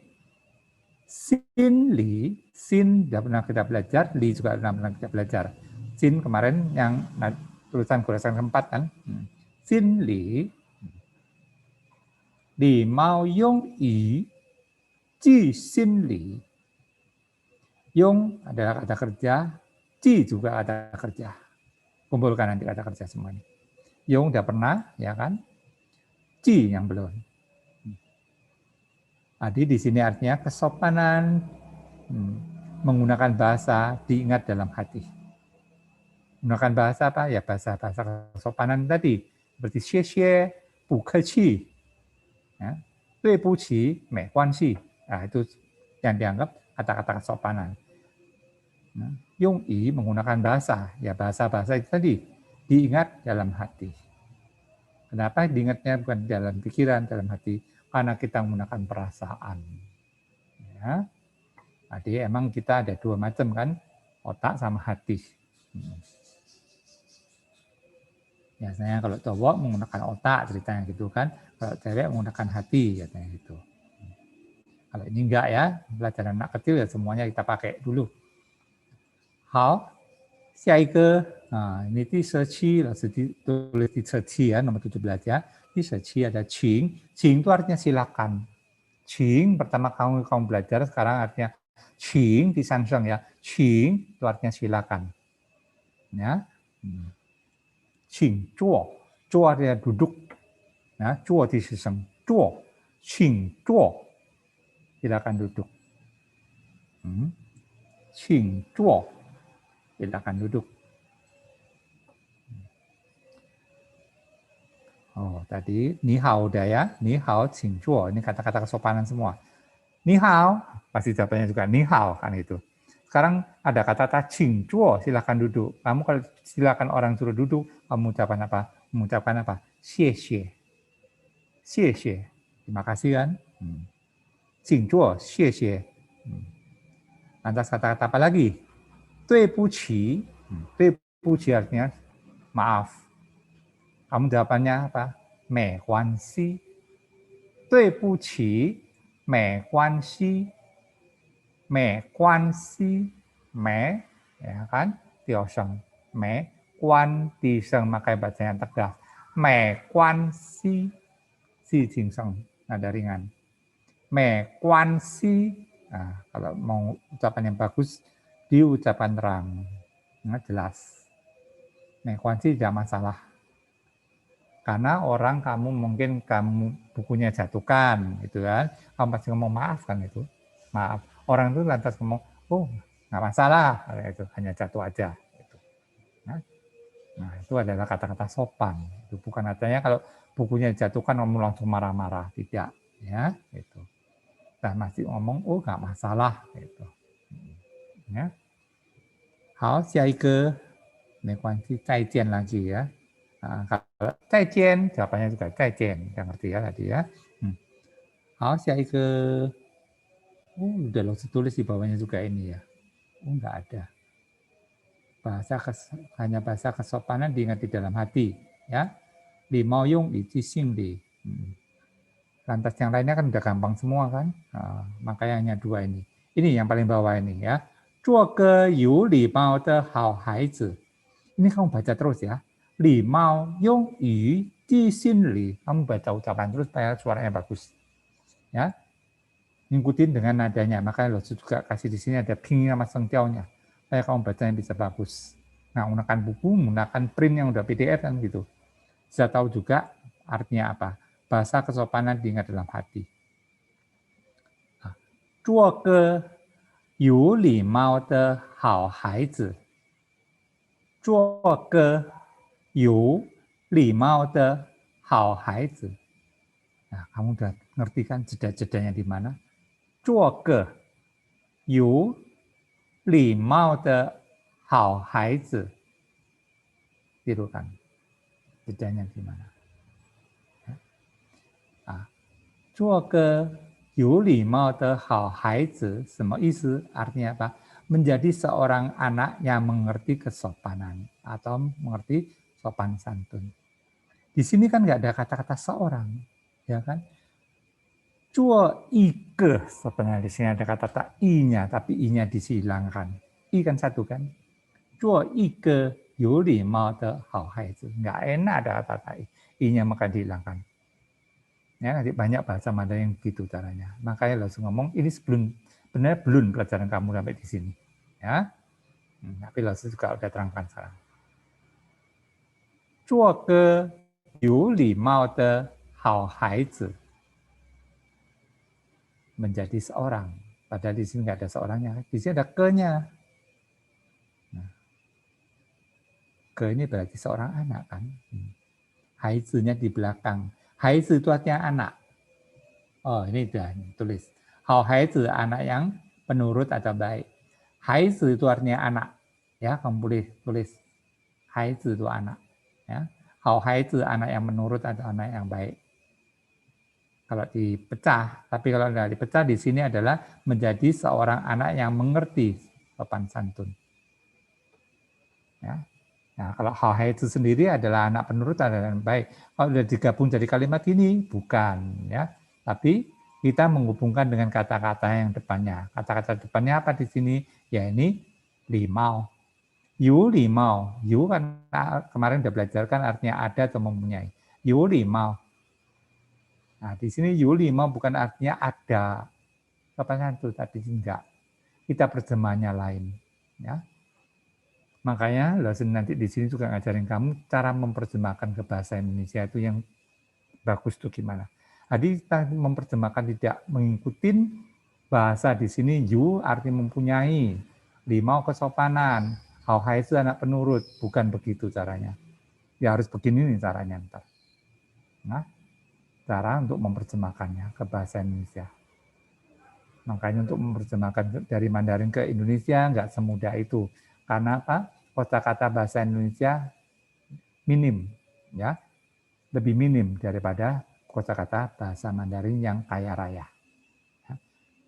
sin li, sin sudah pernah kita belajar, li juga pernah kita belajar. Sin kemarin yang tulisan goresan keempat kan. Sin li, li mau yong yu, ji sin li. Yong adalah kata kerja, ji juga kata kerja. Kumpulkan nanti kata kerja semuanya. Yong udah pernah, ya kan? Ji yang belum. Jadi di sini artinya kesopanan, menggunakan bahasa diingat dalam hati. Menggunakan bahasa apa? Ya bahasa-bahasa kesopanan tadi. Seperti xie xie, bu ke qi, ya, dui bu qi, mei guan xi. Nah, itu yang dianggap kata-kata kesopanan. Nah, yong yi menggunakan bahasa. Ya bahasa-bahasa itu tadi diingat dalam hati. Kenapa diingatnya bukan dalam pikiran, dalam hati? Karena kita menggunakan perasaan. Ya. Jadi emang kita ada dua macam kan, otak sama hati. Biasanya kalau cowok menggunakan otak ceritanya gitu kan, kalau cewek menggunakan hati katanya gitu. Kalau ini enggak ya, pelajaran anak kecil ya semuanya kita pakai dulu. Hao, 下一个 ini di searchi, tulis di searchi ya, nomor 17 ya. Di searchi ada qing. Qing itu artinya silakan. Qing pertama kamu belajar, sekarang artinya qing di sanseng ya. Qing itu artinya silakan. Ya. Qing zuo. Zuo artinya duduk. Ya, zuo di sanseng. Zuo. Qing zuo. Silakan duduk. Qing zuo. Silakan duduk. Oh, tadi ni hao udah ya. Ni hao, qing zuo. Ini kata-kata kesopanan semua. Ni hao, pasti jawabannya juga ni hao kan itu. Sekarang ada kata-kata qing zuo, silakan duduk. Kamu kalau silakan orang suruh duduk, kamu mengucapkan apa? Mengucapkan apa? Xie xie. Xie xie. Terima kasih kan? Qing zuo, xie xie. Lantas kata-kata apa lagi? 对不起. 对不起 artinya maaf. Kamu jawabannya apa? 没关系. 对不起, 没关系. 没关系, 没, ya kan? Tioseng. 没关 diseng makai baca yang tegas. 没关系, si jingseng, nada ringan. 没关系. Nah, kalau mau ucapan yang bagus, diucapan terang. Nah, jelas. 没关系, tidak masalah. Karena orang mungkin kamu bukunya jatuhkan, gitu kan? Kamu pasti ngomong maaf kan itu, maaf. Orang itu lantas ngomong, oh nggak masalah, itu hanya jatuh aja. Gitu. Nah itu adalah kata-kata sopan. Itu bukan artinya kalau bukunya jatuhkan kamu langsung marah-marah, tidak, ya. Gitu. Dan masih ngomong, oh nggak masalah, gitu. Ya. 好，下一个没关系，再见 lagi ya. Nah, kalau 再见, jawabannya juga 再见, yang ngerti ya tadi ya. 好，下一个. Oh, udah lo tulis di bawahnya juga ini ya. Oh, enggak ada. Hanya bahasa kesopanan diingat di dalam hati, ya. Li mau yung, li jising li. Lantas yang lainnya kan udah gampang semua kan. Nah, makanya hanya dua ini. Ini yang paling bawah ini ya. 做个有礼貌的好孩子. Ini kamu baca terus ya. 礼貌用于地心里. Kamu baca ucapan terus supaya suaranya bagus. Ya. Ngikutin dengan nadanya. Makanya lo juga kasih di sini ada ping sama sengtiaunya. Supaya kamu bacanya bisa bagus. Nah, menggunakan buku, menggunakan print yang udah PDF kan gitu. Bisa tahu juga artinya apa. Bahasa kesopanan diingat dalam hati. 做个有礼貌的好孩子. 做个有礼貌的好孩子. Nah, kamu udah ngerti kan jeda-jedanya di mana? 做个有礼貌的好孩子. Gitu kan. Jedanya di mana? 做个有礼貌的好孩子, 什么意思? Artinya apa? Menjadi seorang anak yang mengerti kesopanan atau mengerti sopan santun. Di sini kan nggak ada kata-kata seorang, ya kan? 做一个 sebenarnya di sini ada kata i-nya, tapi i-nya dihilangkan. I kan satu kan? 做一个有礼貌的好孩子. Nggak enak ada kata i. I-nya maka dihilangkan. Ya, nanti banyak bahasa Mandarin yang gitu caranya. Makanya langsung ngomong, ini benar belum pelajaran kamu sampai di sini. Ya, tapi langsung juga udah terangkan sekarang. 做个有礼貌的好孩子. Menjadi seorang. Padahal di sini nggak ada seorangnya. Di sini ada ke-nya. Nah, ke ini berarti seorang anak kan. Haizi-nya di belakang. Haizi itu artinya anak. Oh, ini udah tulis. Hao haizi, anak yang penurut atau baik. Haizi itu artinya anak. Ya, kamu boleh tulis. Haizi itu anak. Ya. Hao haizi, anak yang menurut atau anak yang baik. Kalau dipecah, tapi kalau tidak dipecah di sini adalah menjadi seorang anak yang mengerti sopan santun. Ya. Nah, kalau hal itu sendiri adalah anak penurut adalah yang baik. Kalau sudah digabung jadi kalimat ini bukan, ya. Tapi kita menghubungkan dengan kata-kata yang depannya. Kata-kata depannya apa di sini? Ya ini limau. Yu limau. Yu kan kemarin sudah belajarkan artinya ada atau mempunyai. Yu limau. Nah, di sini yu limau bukan artinya ada. Kapan itu tadi enggak. Kita terjemahnya lain, ya. Makanya lesson nanti di sini juga ngajarin kamu cara memperjemahkan ke bahasa Indonesia itu yang bagus tuh gimana. Jadi kita memperjemahkan tidak mengikuti bahasa di sini yu arti mempunyai, limau kesopanan, hao hai itu anak penurut, bukan begitu caranya. Ya harus begini nih caranya ntar. Nah, cara untuk memperjemahkannya ke bahasa Indonesia. Makanya untuk memperjemahkan dari Mandarin ke Indonesia nggak semudah itu. Karena apa? Kosakata bahasa Indonesia minim, ya, lebih minim daripada kosakata bahasa Mandarin yang kaya raya.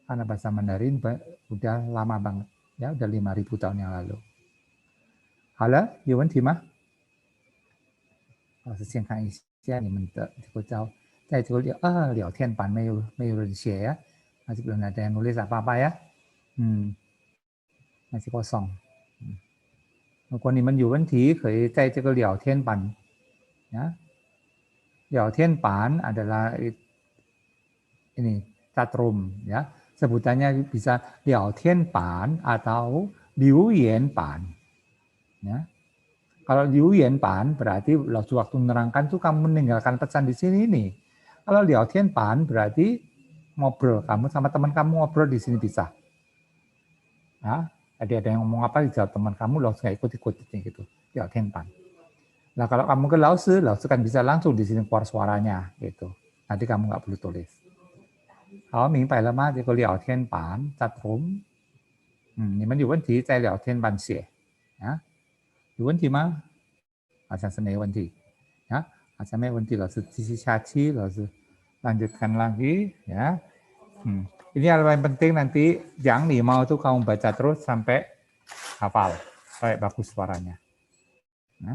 Karena bahasa Mandarin udah lama banget, ya udah 5.000 tahun yang lalu. 好了，有问题吗？老师先看一下你们的这个在这个聊天板没有人写呀，masih belum ada yang nulis apa-apa ya，masih kosong。如果你们有问题，可以在这个聊天板，ya，聊天板adalah ini chatroom ya, sebutannya bisa 聊天板 atau 留言板 ya. Kalau 留言板 berarti waktu menerangkan tuh kamu meninggalkan pesan di sini nih. Kalau 聊天板 berarti ngobrol, kamu sama teman kamu ngobrol di sini bisa. Ya, tadi ada yang ngomong apa dijawab teman kamu, langsung nggak ikut-ikut gitu. 聊天板. Nah kalau kamu ke Laosi kan bisa langsung di sini keluar suaranya gitu. Nanti kamu nggak perlu tulis. 好，明白了吗？这个聊天板 chatroom，你们有问题在聊天板写啊？有问题吗？好像是没问题啊，好像没问题，老师继续下去，老师lanjutkan lagi ya. Ini yang paling penting nanti yang mau tuh kamu baca terus sampai hafal, sampai bagus suaranya. Nah,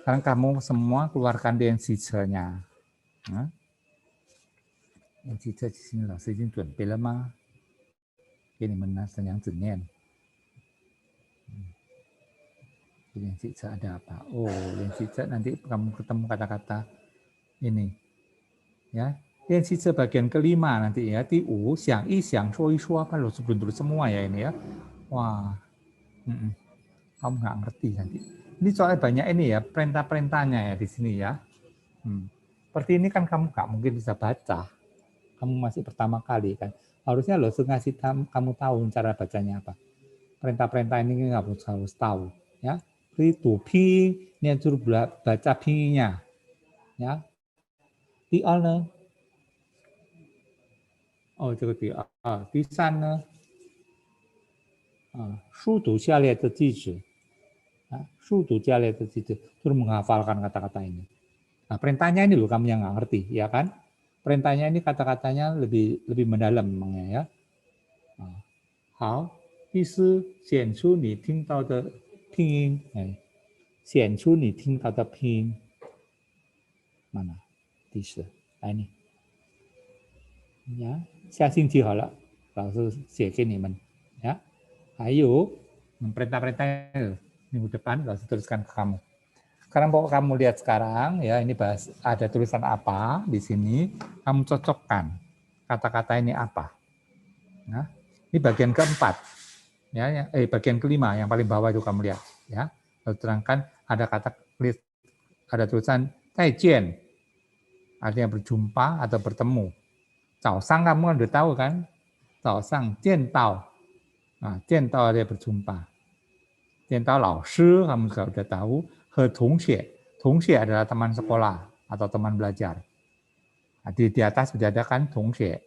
sekarang kamu semua keluarkan densice-nya. Nah, densice di sini 老师已经准备了吗？给你们拿成样子念。densice ada apa? Oh, densice nanti kamu ketemu kata-kata ini. Ya, densice bagian kelima nanti ya. 第5想一想说一说apa lo sebelum dulu semua ya ini ya. Wah. Kamu nggak ngerti nanti. Ini soalnya banyak ini ya, perintah-perintahnya ya di sini ya. Seperti ini kan kamu nggak mungkin bisa baca. Kamu masih pertama kali kan. Harusnya lo ngasih kamu tahu cara bacanya apa. Perintah-perintah ini nggak harus tahu. Ya, itu pi, ini suruh baca pi-nya. Ya, di ne? Oh, 这个第二。第3呢？书读下列的句子。书读下列的句子，suruh menghafalkan kata-kata ini. Nah, perintahnya ini loh kamu yang nggak ngerti, ya kan? Perintahnya ini kata-katanya lebih mendalam memangnya ya. 好，第4显出你听到的拼音，显出你听到的拼音。mana？第4，来你。ya，下星期好了，老师写给你们ya。还有perintah-perintah minggu depan langsung tuliskan ke kamu. Sekarang pokok kamu lihat sekarang ya, ini bahas ada tulisan apa di sini, kamu cocokkan kata-kata ini apa. Nah, ini bagian keempat. Ya, bagian kelima yang paling bawah itu kamu lihat ya. Lalu terangkan ada tulisan 再见, artinya berjumpa atau bertemu. 早上 kamu kan udah tahu kan? 早上见到. Nah, 见到 dia berjumpa. 见到老师 kamu juga udah tahu. 和同学 adalah teman sekolah atau teman belajar. Nah, di atas sudah ada kan 同学.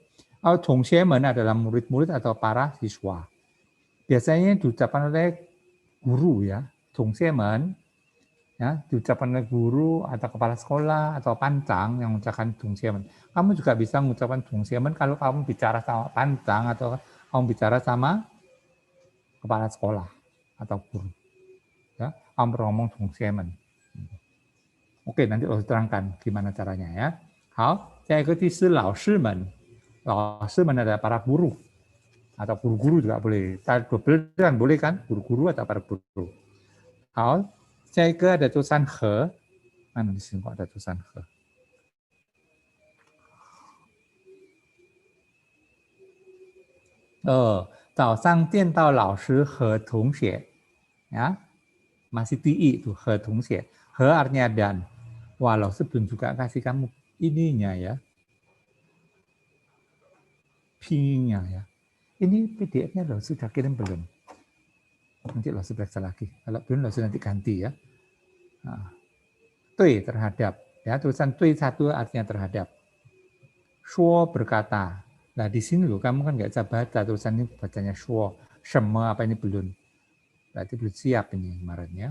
同学们 adalah murid-murid atau para siswa. Biasanya diucapkan oleh guru ya, 同学们 ya, diucapkan oleh guru atau kepala sekolah atau pancang yang mengucapkan 同学们. Kamu juga bisa mengucapkan 同学们 kalau kamu bicara sama pancang atau kamu bicara sama kepala sekolah atau guru. Ya, kamu ngomong 同学们. Oke, nanti saya terangkan gimana caranya ya. 好，下一个第4老师们 adalah para guru atau guru-guru juga boleh. Double kan boleh kan? Guru-guru atau para guru. 好，下一个ada tulisan 和 mana di sini kok ada tulisan 和? 早上见到老师和同学 ya, masih ti itu 和同学. 和 artinya dan. Walau sebelum juga kasih kamu ininya ya, pinnya ya. Ini PDF-nya loh sudah kirim belum? Nanti lo periksa lagi. Kalau belum lo nanti ganti ya. Nah, tui terhadap. Ya, tulisan tui 1 artinya terhadap. Shuo berkata. Nah di sini loh kamu kan nggak bisa baca tulisan ini, bacanya shuo. Shema apa ini belum? Berarti belum siap ini kemarin ya.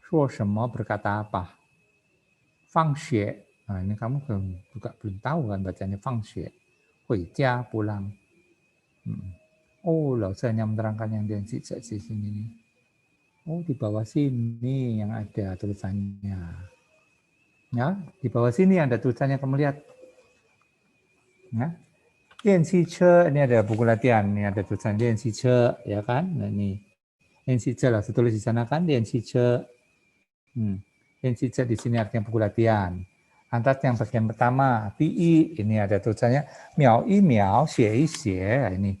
Shuo shema berkata apa? Fang xue. Nah ini kamu juga belum tahu kan bacanya fang xue. Hui jia pulang. Oh, lalu saya hanya menerangkan yang di sini. Oh, di bawah sini yang ada tulisannya. Ya, di bawah sini ada tulisannya, kamu lihat. Ya. Lianxi ce, ini ada buku latihan, ini ada tulisan lianxi ce, ya kan? Nah, ini lianxi ce lah, tulis di sana kan lianxi ce. Lianxi ce di sini artinya buku latihan. Lantas yang bagian pertama, pi, ini ada tulisannya miao i miao, xie i xie, ini.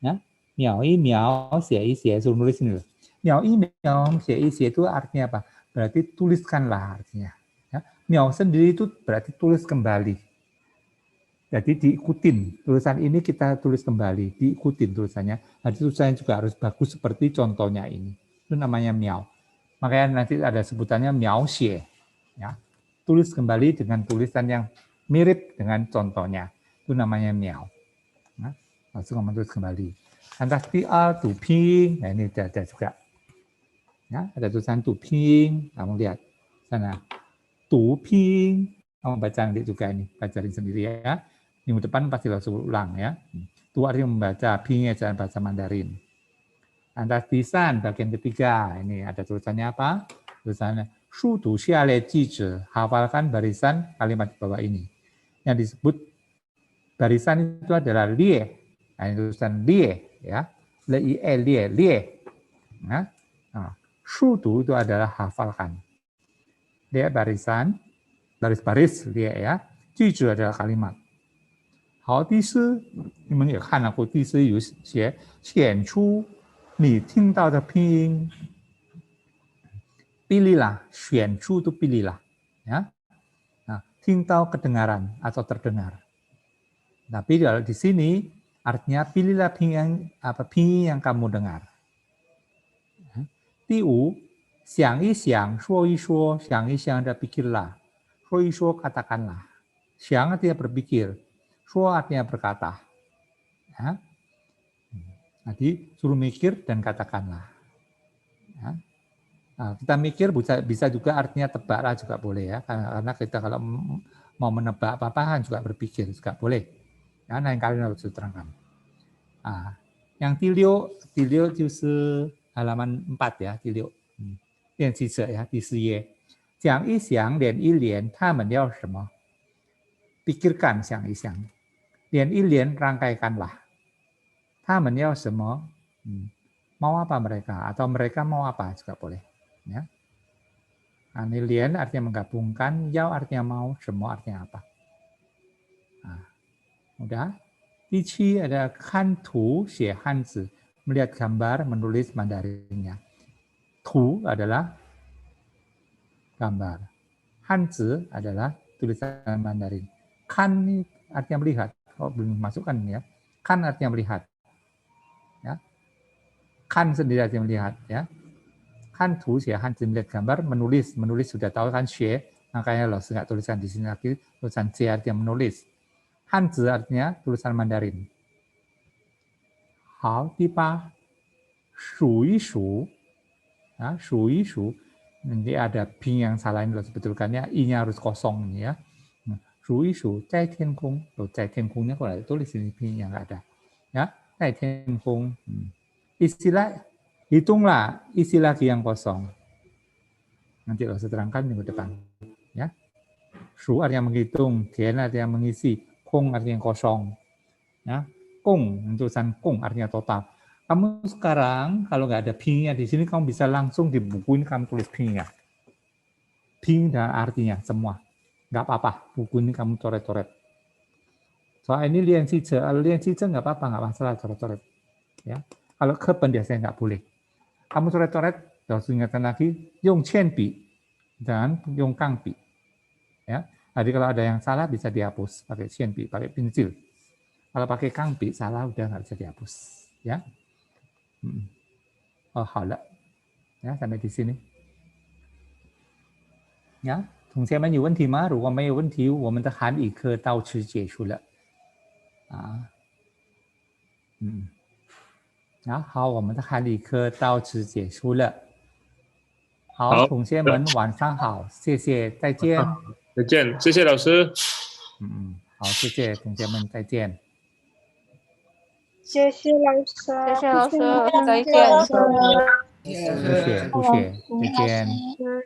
Ya, miao i miao, xie i xie, suruh nulis ini loh. Miao i miao, xie i xie itu artinya apa? Berarti tuliskanlah artinya. Ya, miao sendiri itu berarti tulis kembali. Jadi diikutin, tulisan ini kita tulis kembali, diikutin tulisannya. Nah, tulisannya juga harus bagus seperti contohnya ini. Itu namanya miao. Makanya nanti ada sebutannya miao xie. Ya. Tulis kembali dengan tulisan yang mirip dengan contohnya. Itu namanya miao. Nah, langsung menulis kembali. Lantas dia tu ping, nah ini ada juga. Ya, ada tulisan tu ping, kamu lihat sana. Tu ping, kamu baca nanti juga ini, bacain sendiri ya. Minggu depan pasti langsung ulang ya. Tu artinya membaca, ping ejaan bahasa Mandarin. Lantas disan bagian ketiga, ini ada tulisannya apa? Tulisannya Shu tu xia le ji zhi, hafalkan barisan kalimat di bawah ini. Yang disebut barisan itu adalah lie. Nah, ini tulisan lie ya. Lie. Nah, Shu tu itu adalah hafalkan. Lie barisan, baris-baris lie ya. Ji zhi adalah kalimat. 好，第四，你们也看了过，第四有写显出你听到的拼音，pilih lah，选出 itu pilih lah， ya. Nah, 听到 kedengaran atau terdengar. Tapi kalau di sini artinya pilihlah pinyin yang kamu dengar. 第五，想一想，说一说，想一想 dan pikirlah， 说一说 katakanlah， 想 artinya berpikir， 说 artinya berkata. Ya. Jadi suruh mikir dan katakanlah. Ya. Nah, kita mikir bisa juga artinya tebaklah juga boleh ya, karena kita kalau mau menebak apa-apa kan juga berpikir juga boleh. Ya, nah yang kalian harus terangkan. Nah, yang tilio itu halaman 4 ya, tilio. 练习者ya, di 4页。讲一想，连一连，他们要什么？ Pikirkan, 想一想。连一连 rangkaikanlah. 他们要什么？ Mau apa mereka? Atau mereka mau apa juga boleh. Ya. Nah, ini lian artinya menggabungkan, yao artinya mau, semua artinya apa. Nah, udah. Di 7 ada kan tu, xie hanzi, melihat gambar, menulis Mandarinnya. Tu adalah gambar. Hanzi adalah tulisan Mandarin. Kan ini artinya melihat. Oh, belum masukkan ya. Kan artinya melihat. Ya. Kan sendiri artinya melihat ya. Kan tu xie hanzi melihat gambar, menulis sudah tahu kan xie, makanya loh nggak tulisan di sini lagi, tulisan xie artinya menulis. Hanzi artinya tulisan Mandarin. Hao, di 8, shu yi shu. Ya, shu yi shu. Nanti ada ping yang salah ini loh sebetulnya, i-nya harus kosong ini ya. Shu yi shu, zai tian kong. Loh, zai tian kongnya kok ada tulis ini ping yang nggak ada. Ya, zai tian kong. Istilah, hitunglah isi lagi yang kosong. Nanti loh saya terangkan minggu depan. Ya. Shu artinya menghitung, tian artinya mengisi, kong artinya kosong. Ya. Kong, tulisan kong artinya total. Kamu sekarang kalau nggak ada pingnya di sini, kamu bisa langsung di buku ini kamu tulis pingnya. Ping dan artinya semua. Nggak apa-apa, buku ini kamu coret-coret. Soal ini lian cice nggak apa-apa, nggak masalah coret-coret. Ya. Kalau kepen biasanya nggak boleh. Kamu coret-coret, harus ingatkan lagi, yung qianbi dan yung kangbi. Ya. Jadi kalau ada yang salah bisa dihapus pakai qianbi, pakai pensil. Kalau pakai kangbi salah udah nggak bisa dihapus. Ya. Oh, 好了。 Ya, sampai di sini. Ya, 同学们有问题吗？如果没有问题，我们的韩语课到此结束了。好，我们的韩语课到此结束了。好，同学们晚上好，谢谢，再见。再见，谢谢老师。好，谢谢同学们，再见。谢谢老师，谢谢老师，再谢谢见老。师，不谢，再见。嗯